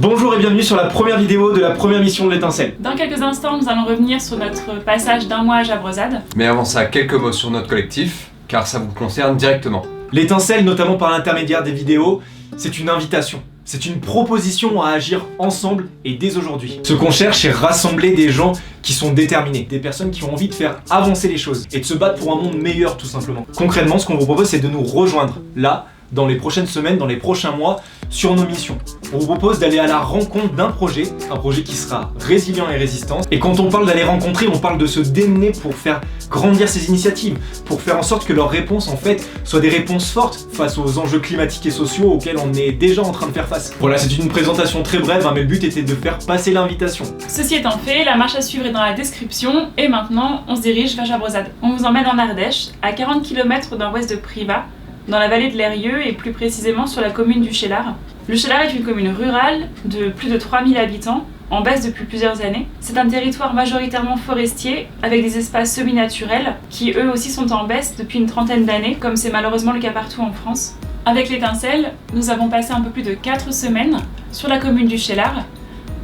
Bonjour et bienvenue sur la première vidéo de la première mission de l'étincelle. Dans quelques instants, nous allons revenir sur notre passage d'un mois à Jabrezade. Mais avant ça, quelques mots sur notre collectif, car ça vous concerne directement. L'étincelle, notamment par l'intermédiaire des vidéos, c'est une invitation. C'est une proposition à agir ensemble et dès aujourd'hui. Ce qu'on cherche, c'est rassembler des gens qui sont déterminés, des personnes qui ont envie de faire avancer les choses et de se battre pour un monde meilleur tout simplement. Concrètement, ce qu'on vous propose, c'est de nous rejoindre là, dans les prochaines semaines, dans les prochains mois, sur nos missions. On vous propose d'aller à la rencontre d'un projet, un projet qui sera résilient et résistant. Et quand on parle d'aller rencontrer, on parle de se démener pour faire grandir ces initiatives, pour faire en sorte que leurs réponses, en fait, soient des réponses fortes face aux enjeux climatiques et sociaux auxquels on est déjà en train de faire face. Voilà, c'est une présentation très brève, mais le but était de faire passer l'invitation. Ceci étant fait, la marche à suivre est dans la description, et maintenant, on se dirige vers Jabrezade. On vous emmène en Ardèche, à 40 km au nord-ouest de Privas, dans la vallée de l'Eyrieux et plus précisément sur la commune du Cheylard. Le Cheylard est une commune rurale de plus de 3000 habitants, en baisse depuis plusieurs années. C'est un territoire majoritairement forestier, avec des espaces semi-naturels, qui eux aussi sont en baisse depuis une trentaine d'années, comme c'est malheureusement le cas partout en France. Avec l'étincelle, nous avons passé un peu plus de 4 semaines sur la commune du Cheylard,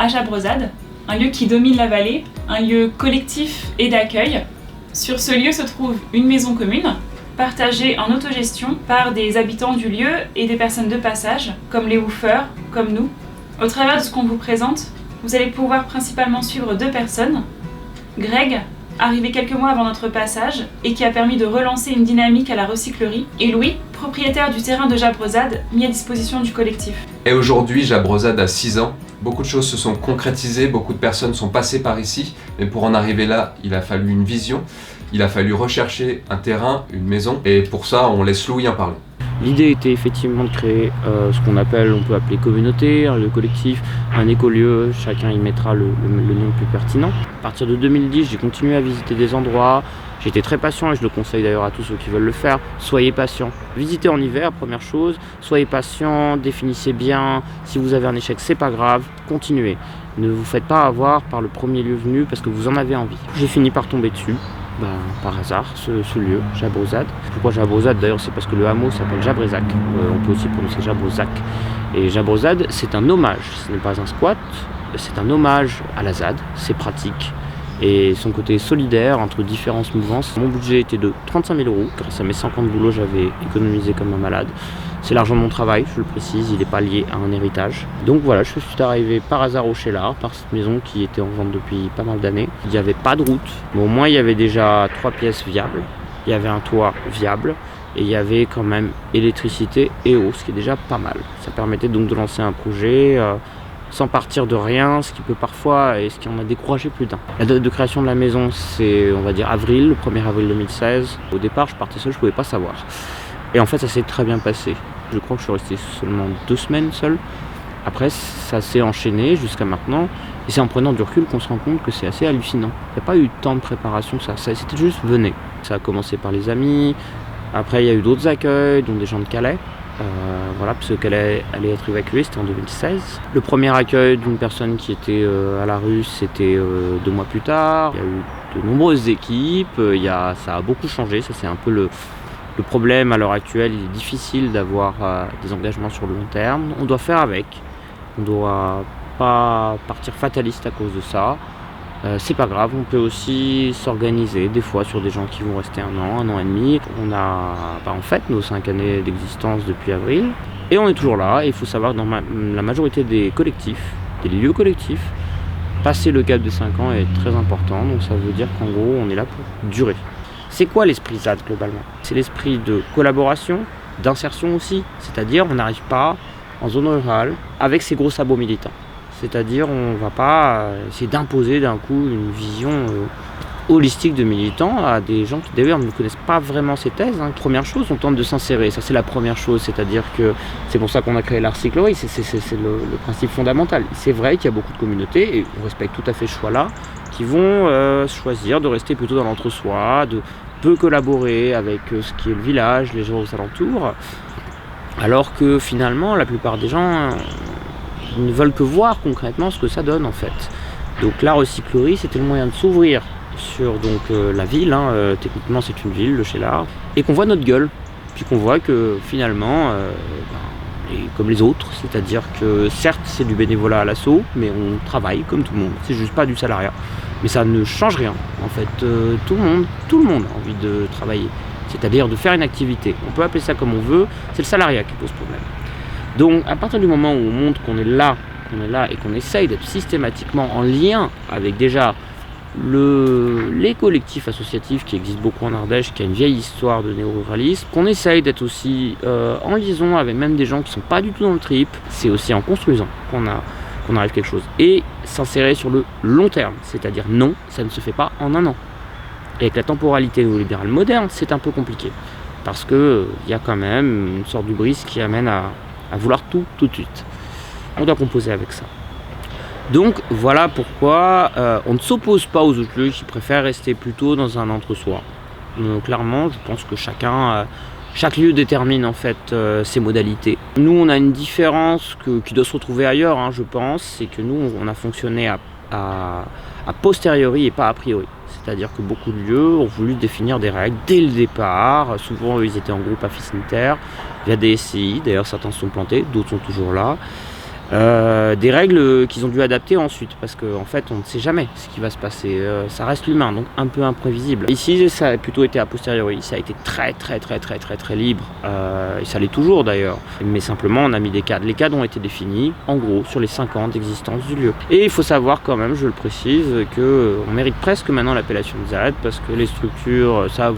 à Jabrezade, un lieu qui domine la vallée, un lieu collectif et d'accueil. Sur ce lieu se trouve une maison commune, partagée en autogestion par des habitants du lieu et des personnes de passage, comme les woofers, comme nous. Au travers de ce qu'on vous présente, vous allez pouvoir principalement suivre 2 personnes. Greg, arrivé quelques mois avant notre passage et qui a permis de relancer une dynamique à la recyclerie, et Louis, propriétaire du terrain de Jabrezade, mis à disposition du collectif. Et aujourd'hui, Jabrezade a 6 ans. Beaucoup de choses se sont concrétisées, beaucoup de personnes sont passées par ici, mais pour en arriver là, il a fallu une vision. Il a fallu rechercher un terrain, une maison, et pour ça, on laisse Louis en parler. L'idée était effectivement de créer ce qu'on appelle, on peut appeler communauté, un lieu collectif, un écolieu, chacun y mettra le nom le plus pertinent. À partir de 2010, j'ai continué à visiter des endroits, j'ai été très patient et je le conseille d'ailleurs à tous ceux qui veulent le faire, soyez patient. Visitez en hiver, première chose, soyez patient, définissez bien, si vous avez un échec, c'est pas grave, continuez. Ne vous faites pas avoir par le premier lieu venu parce que vous en avez envie. J'ai fini par tomber dessus. Par hasard, ce lieu, Jabrezade. Pourquoi Jabrezade d'ailleurs? C'est parce que le hameau s'appelle Jabrezac. On peut aussi prononcer Jabrezac. Et Jabrezade, c'est un hommage. Ce n'est pas un squat, c'est un hommage à la ZAD. C'est pratique. Et son côté solidaire entre différentes mouvances. Mon budget était de 35 000 €. Grâce à mes 50 boulots, j'avais économisé comme un malade. C'est l'argent de mon travail, je le précise, il n'est pas lié à un héritage. Donc voilà, je suis arrivé par hasard au Cheylard, par cette maison qui était en vente depuis pas mal d'années. Il n'y avait pas de route, mais au moins il y avait déjà 3 pièces viables, il y avait un toit viable, et il y avait quand même électricité et eau, ce qui est déjà pas mal. Ça permettait donc de lancer un projet sans partir de rien, ce qui peut parfois, et ce qui en a découragé plus d'un. La date de création de la maison, c'est on va dire avril, le 1er avril 2016. Au départ, je partais seul, je ne pouvais pas savoir. Et en fait, ça s'est très bien passé. Je crois que je suis resté seulement 2 semaines seul. Après, ça s'est enchaîné jusqu'à maintenant. Et c'est en prenant du recul qu'on se rend compte que c'est assez hallucinant. Il n'y a pas eu tant de préparation que ça. C'était juste venez. Ça a commencé par les amis. Après, il y a eu d'autres accueils, dont des gens de Calais. Voilà, parce que Calais allait être évacué, c'était en 2016. Le premier accueil d'une personne qui était à la rue, c'était 2 mois plus tard. Il y a eu de nombreuses équipes. Ça a beaucoup changé. Ça, c'est un peu le problème à l'heure actuelle. Il est difficile d'avoir des engagements sur le long terme. On doit faire avec. On ne doit pas partir fataliste à cause de ça. C'est pas grave, on peut aussi s'organiser des fois sur des gens qui vont rester 1 an et demi. On a en fait nos 5 années d'existence depuis avril. Et on est toujours là. Et il faut savoir que dans la majorité des collectifs, des lieux collectifs, passer le cap des 5 ans est très important. Donc ça veut dire qu'en gros, on est là pour durer. C'est quoi l'esprit ZAD globalement? C'est l'esprit de collaboration, d'insertion aussi, c'est-à-dire on n'arrive pas en zone rurale avec ces gros sabots militants. C'est-à-dire on ne va pas essayer d'imposer d'un coup une vision holistique de militants à des gens qui d'ailleurs ne connaissent pas vraiment ces thèses. Première chose, on tente de s'insérer, ça c'est la première chose, c'est-à-dire que c'est pour ça qu'on a créé la recyclerie, c'est le principe fondamental. C'est vrai qu'il y a beaucoup de communautés, et on respecte tout à fait ce choix-là, qui vont choisir de rester plutôt dans l'entre-soi, de peu collaborer avec ce qui est le village, les gens aux alentours, alors que finalement la plupart des gens ne veulent que voir concrètement ce que ça donne en fait. Donc la recyclerie, c'était le moyen de s'ouvrir sur la ville, techniquement c'est une ville, le Cheylard, et qu'on voit notre gueule, puis qu'on voit que finalement et comme les autres, c'est-à-dire que certes c'est du bénévolat à l'assaut, mais on travaille comme tout le monde, c'est juste pas du salariat. Mais ça ne change rien, en fait, tout le monde a envie de travailler, c'est-à-dire de faire une activité. On peut appeler ça comme on veut, c'est le salariat qui pose problème. Donc à partir du moment où on montre qu'on est là et qu'on essaye d'être systématiquement en lien avec déjà les collectifs associatifs qui existent beaucoup en Ardèche, qui a une vieille histoire de néo-ruralisme, qu'on essaye d'être aussi en liaison avec même des gens qui ne sont pas du tout dans le trip, c'est aussi en construisant qu'on arrive quelque chose. Et s'insérer sur le long terme, c'est-à-dire non, ça ne se fait pas en un an. Et avec la temporalité néolibérale moderne, c'est un peu compliqué, parce qu'il y a quand même une sorte d'hubris qui amène à vouloir tout de suite. On doit composer avec ça. Donc voilà pourquoi on ne s'oppose pas aux autres lieux qui préfèrent rester plutôt dans un entre-soi. Clairement, je pense que chaque lieu détermine en fait ses modalités. Nous, on a une différence qui doit se retrouver ailleurs, je pense, c'est que nous, on a fonctionné à posteriori et pas a priori. C'est-à-dire que beaucoup de lieux ont voulu définir des règles dès le départ. Souvent, ils étaient en groupe affinitaire, via des SCI. D'ailleurs, certains se sont plantés, d'autres sont toujours là. Des règles qu'ils ont dû adapter ensuite, parce qu'en fait on ne sait jamais ce qui va se passer, ça reste l'humain, donc un peu imprévisible. Ici ça a plutôt été a posteriori, ça a été très libre, et ça l'est toujours d'ailleurs, mais simplement on a mis des cadres. Les cadres ont été définis en gros sur les 5 ans d'existence du lieu. Et il faut savoir quand même, je le précise, qu'on mérite presque maintenant l'appellation de ZAD, parce que les structures, ça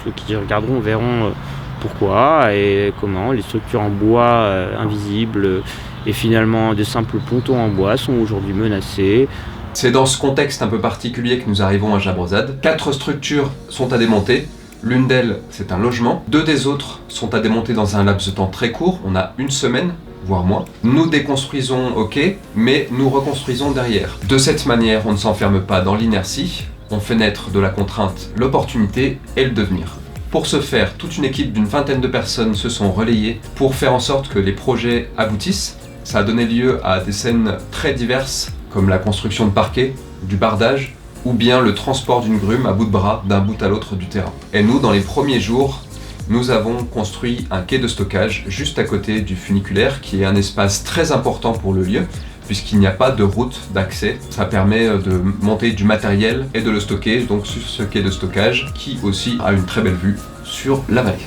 ceux qui regarderont verront pourquoi et comment, les structures en bois invisibles et finalement de simples pontons en bois sont aujourd'hui menacés. C'est dans ce contexte un peu particulier que nous arrivons à Jabrozad. 4 structures sont à démonter. L'une d'elles, c'est un logement. 2 des autres sont à démonter dans un laps de temps très court. On a une semaine, voire moins. Nous déconstruisons, ok, mais nous reconstruisons derrière. De cette manière, on ne s'enferme pas dans l'inertie. On fait naître de la contrainte l'opportunité et le devenir. Pour ce faire, toute une équipe d'une vingtaine de personnes se sont relayées pour faire en sorte que les projets aboutissent. Ça a donné lieu à des scènes très diverses, comme la construction de parquets, du bardage, ou bien le transport d'une grume à bout de bras d'un bout à l'autre du terrain. Et nous, dans les premiers jours, nous avons construit un quai de stockage juste à côté du funiculaire, qui est un espace très important pour le lieu, puisqu'il n'y a pas de route d'accès. Ça permet de monter du matériel et de le stocker donc sur ce quai de stockage, qui aussi a une très belle vue sur la vallée.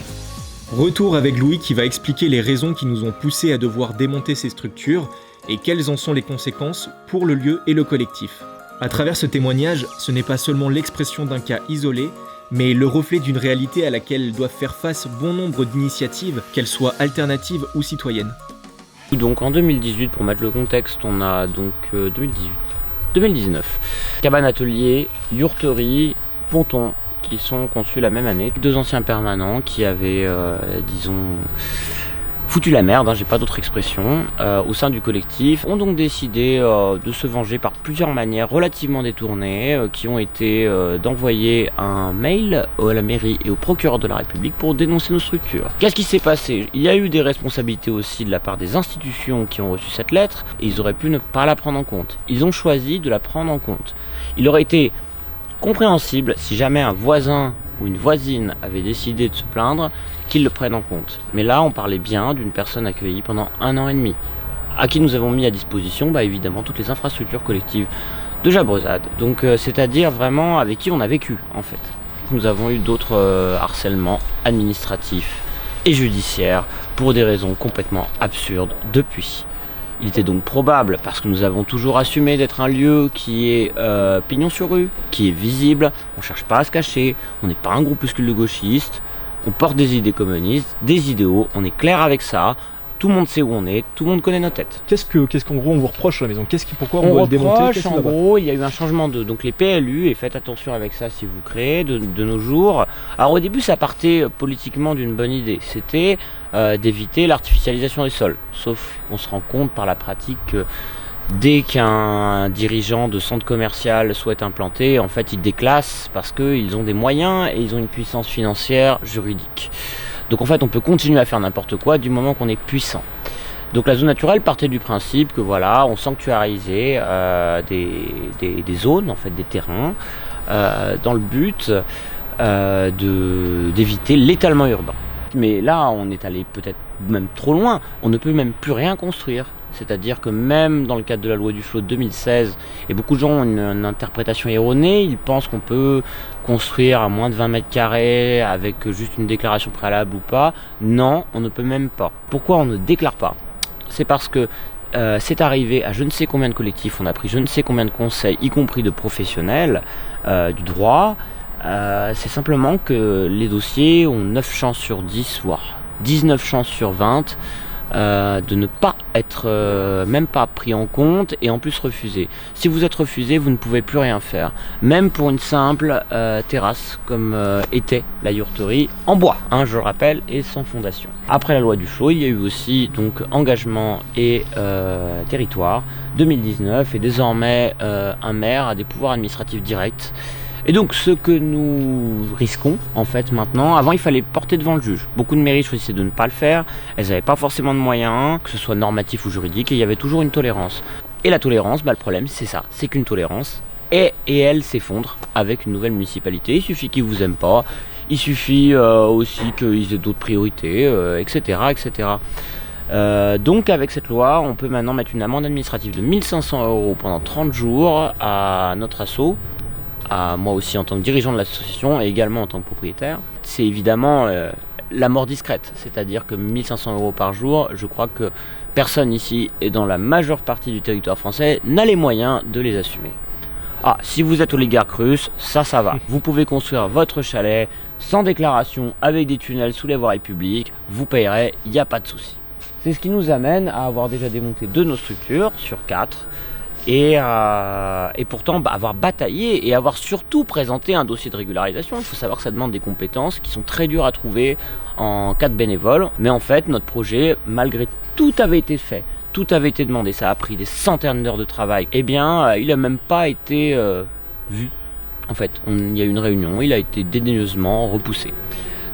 Retour avec Louis qui va expliquer les raisons qui nous ont poussés à devoir démonter ces structures et quelles en sont les conséquences pour le lieu et le collectif. À travers ce témoignage, ce n'est pas seulement l'expression d'un cas isolé, mais le reflet d'une réalité à laquelle doivent faire face bon nombre d'initiatives, qu'elles soient alternatives ou citoyennes. Donc en 2018, pour mettre le contexte, on a donc 2019. Cabane atelier, yourterie, ponton, qui sont conçus la même année. 2 anciens permanents qui avaient, foutu la merde, j'ai pas d'autre expression, au sein du collectif, ont donc décidé de se venger par plusieurs manières relativement détournées, qui ont été d'envoyer un mail à la mairie et au procureur de la République pour dénoncer nos structures. Qu'est-ce qui s'est passé? Il y a eu des responsabilités aussi de la part des institutions qui ont reçu cette lettre, et ils auraient pu ne pas la prendre en compte. Ils ont choisi de la prendre en compte. Il aurait été compréhensible si jamais un voisin ou une voisine avait décidé de se plaindre, qu'ils le prennent en compte. Mais là, on parlait bien d'une personne accueillie pendant 1 an et demi, à qui nous avons mis à disposition évidemment toutes les infrastructures collectives de Jabrozad. Donc c'est-à-dire vraiment avec qui on a vécu en fait. Nous avons eu d'autres harcèlements administratifs et judiciaires pour des raisons complètement absurdes depuis. Il était donc probable, parce que nous avons toujours assumé d'être un lieu qui est pignon sur rue, qui est visible, on ne cherche pas à se cacher, on n'est pas un groupuscule de gauchistes, on porte des idées communistes, des idéaux, on est clair avec ça, tout le monde sait où on est, tout le monde connaît nos têtes. Qu'est-ce qu'en gros on vous reproche à la maison? Pourquoi on doit le démonter? En gros, il y a eu un changement donc les PLU, et faites attention avec ça si vous créez de nos jours. Alors au début ça partait politiquement d'une bonne idée, c'était d'éviter l'artificialisation des sols. Sauf qu'on se rend compte par la pratique que dès qu'un dirigeant de centre commercial souhaite implanter, en fait il déclasse parce qu'ils ont des moyens et ils ont une puissance financière, juridique. Donc en fait on peut continuer à faire n'importe quoi du moment qu'on est puissant. Donc la zone naturelle partait du principe que voilà, on sanctuarisait des zones, en fait des terrains, dans le but d'éviter l'étalement urbain. vite, mais là on est allé peut-être même trop loin, on ne peut même plus rien construire. C'est-à-dire que même dans le cadre de la loi Duflot de 2016, et beaucoup de gens ont une interprétation erronée, ils pensent qu'on peut construire à moins de 20 mètres carrés avec juste une déclaration préalable ou pas. Non, on ne peut même pas. Pourquoi on ne déclare pas ? C'est parce que c'est arrivé à je ne sais combien de collectifs, on a pris je ne sais combien de conseils, y compris de professionnels du droit. C'est simplement que les dossiers ont 9 chances sur 10, voire 19 chances sur 20 de ne pas être même pas pris en compte et en plus refusé. Si vous êtes refusé, vous ne pouvez plus rien faire. Même pour une simple terrasse comme était la yurterie en bois, hein, je le rappelle, et sans fondation. Après la loi Duflot, il y a eu aussi donc engagement et territoire 2019 et désormais un maire a des pouvoirs administratifs directs. Et donc ce que nous risquons en fait maintenant, avant il fallait porter devant le juge. Beaucoup de mairies choisissaient de ne pas le faire, elles n'avaient pas forcément de moyens, que ce soit normatif ou juridique, et il y avait toujours une tolérance. Et la tolérance, le problème c'est ça, c'est qu'une tolérance, et elle s'effondre avec une nouvelle municipalité. Il suffit qu'ils vous aiment pas, il suffit aussi qu'ils aient d'autres priorités, etc. etc. Donc avec cette loi, on peut maintenant mettre une amende administrative de 1 500 € pendant 30 jours à notre asso, à moi aussi en tant que dirigeant de l'association et également en tant que propriétaire. C'est évidemment la mort discrète, c'est-à-dire que 1 500 € par jour, je crois que personne ici et dans la majeure partie du territoire français n'a les moyens de les assumer. Ah, si vous êtes oligarque russe, ça va. Vous pouvez construire votre chalet sans déclaration avec des tunnels sous les voiries publiques, vous payerez, il n'y a pas de souci. C'est ce qui nous amène à avoir déjà démonté 2 de nos structures sur 4 et pourtant avoir bataillé et avoir surtout présenté un dossier de régularisation. Il faut savoir que ça demande des compétences qui sont très dures à trouver en cas de bénévole. Mais en fait, notre projet, malgré tout avait été fait, tout avait été demandé, ça a pris des centaines d'heures de travail, eh bien, il n'a même pas été vu. En fait, il y a eu une réunion, il a été dédaigneusement repoussé.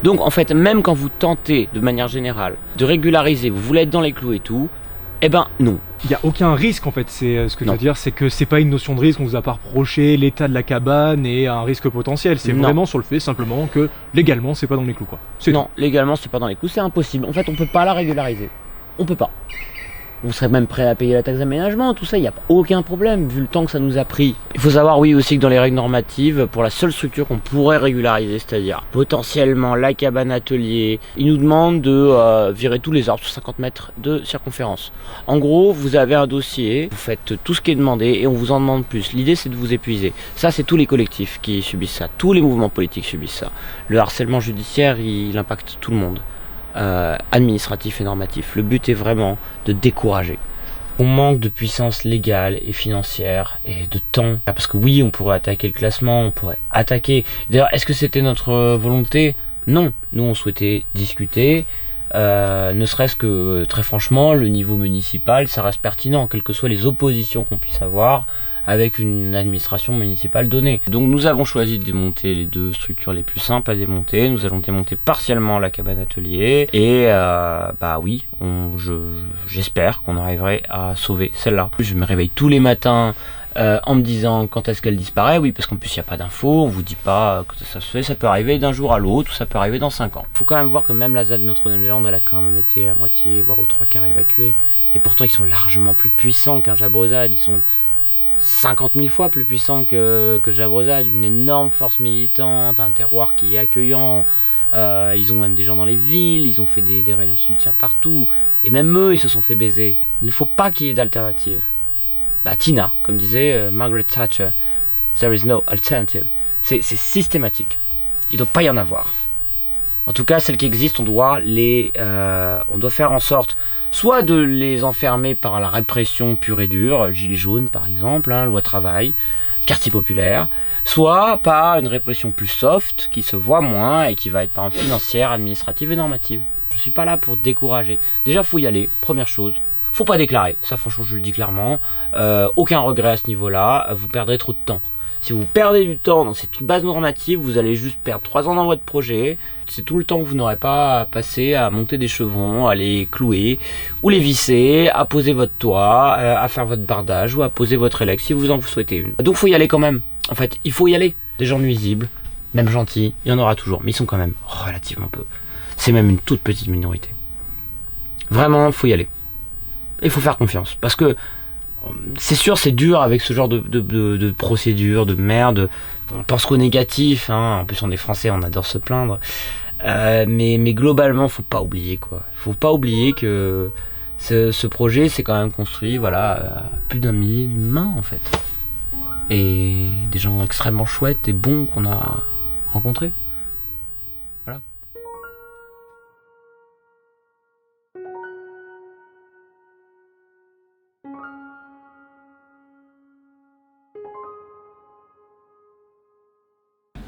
Donc en fait, même quand vous tentez de manière générale de régulariser, vous voulez être dans les clous et tout, eh ben non. Il n'y a aucun risque en fait, c'est ce que je Non. veux dire, c'est que c'est pas une notion de risque, on vous a pas reproché l'état de la cabane et un risque potentiel, c'est Non. vraiment sur le fait simplement que légalement c'est pas dans les clous quoi. C'est Non, légalement c'est pas dans les clous, c'est impossible. En fait, on peut pas la régulariser. On peut pas. Vous serez même prêt à payer la taxe d'aménagement, tout ça, il n'y a aucun problème, vu le temps que ça nous a pris. Il faut savoir, oui, aussi que dans les règles normatives, pour la seule structure qu'on pourrait régulariser, c'est-à-dire potentiellement la cabane atelier, ils nous demandent de virer tous les arbres sur 50 mètres de circonférence. En gros, vous avez un dossier, vous faites tout ce qui est demandé et on vous en demande plus. L'idée, c'est de vous épuiser. Ça, c'est tous les collectifs qui subissent ça, tous les mouvements politiques subissent ça. Le harcèlement judiciaire, il impacte tout le monde. Administratif et normatif. Le but est vraiment de décourager. On manque de puissance légale et financière et de temps. Parce que oui, on pourrait attaquer le classement, on pourrait attaquer... D'ailleurs, est-ce que c'était notre volonté ? Non. Nous, on souhaitait discuter. Ne serait-ce que, très franchement, le niveau municipal, ça reste pertinent, quelles que soient les oppositions qu'on puisse avoir avec une administration municipale donnée. Donc nous avons choisi de démonter les 2 structures les plus simples à démonter. Nous allons démonter partiellement la cabane atelier et oui, j'espère qu'on arriverait à sauver celle-là. Je me réveille tous les matins en me disant quand est-ce qu'elle disparaît. Oui, parce qu'en plus il n'y a pas d'infos, on vous dit pas que ça se fait, ça peut arriver d'un jour à l'autre ou ça peut arriver dans 5 ans. Il faut quand même voir que même la ZAD Notre-Dame-des-Landes, elle a quand même été à moitié, voire aux 3/4 évacuée. Et pourtant ils sont largement plus puissants qu'un Jabrezade, ils sont 50 000 fois plus puissants que Jabrezade, une énorme force militante, un terroir qui est accueillant, ils ont même des gens dans les villes, ils ont fait des réunions de soutien partout, et même eux ils se sont fait baiser. Il ne faut pas qu'il y ait d'alternative. Tina, comme disait Margaret Thatcher, there is no alternative. C'est systématique, il ne doit pas y en avoir. En tout cas, celles qui existent, on doit faire en sorte soit de les enfermer par la répression pure et dure, gilets jaunes par exemple, loi travail, quartier populaire, soit par une répression plus soft, qui se voit moins et qui va être par exemple financière, administrative et normative. Je ne suis pas là pour décourager. Déjà, faut y aller, première chose. Faut pas déclarer, ça franchement je le dis clairement. Aucun regret à ce niveau-là, vous perdrez trop de temps. Si vous perdez du temps dans cette base normative, vous allez juste perdre 3 ans dans votre projet. C'est tout le temps que vous n'aurez pas à passer à monter des chevrons, à les clouer, ou les visser, à poser votre toit, à faire votre bardage, ou à poser votre élec si vous en souhaitez une. Donc faut y aller quand même. En fait, il faut y aller. Des gens nuisibles, même gentils, il y en aura toujours, mais ils sont quand même relativement peu. C'est même une toute petite minorité. Vraiment, il faut y aller. Il faut faire confiance. Parce que c'est sûr, c'est dur avec ce genre de procédure, de merde. On pense qu'au négatif, hein. En plus on est français, on adore se plaindre. Mais globalement, faut pas oublier quoi. Faut pas oublier que ce projet s'est quand même construit, voilà, plus d'1 millier de mains en fait. Et des gens extrêmement chouettes et bons qu'on a rencontrés. Voilà.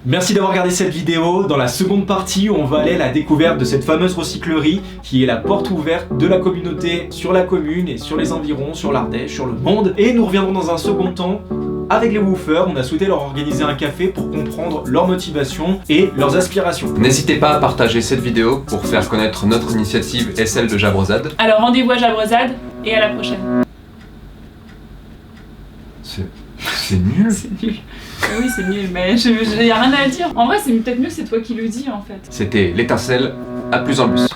Merci d'avoir regardé cette vidéo. Dans la seconde partie, on va aller à la découverte de cette fameuse recyclerie qui est la porte ouverte de la communauté sur la commune et sur les environs, sur l'Ardèche, sur le monde. Et nous reviendrons dans un second temps avec les woofers. On a souhaité leur organiser un café pour comprendre leur motivation et leurs aspirations. N'hésitez pas à partager cette vidéo pour faire connaître notre initiative et celle de Jabrezade. Alors rendez-vous à Jabrezade et à la prochaine. C'est nul. C'est nul. Oui, c'est nul, mais y a rien à dire. En vrai, c'est peut-être mieux, c'est toi qui le dis en fait. C'était l'étincelle, à plus en plus.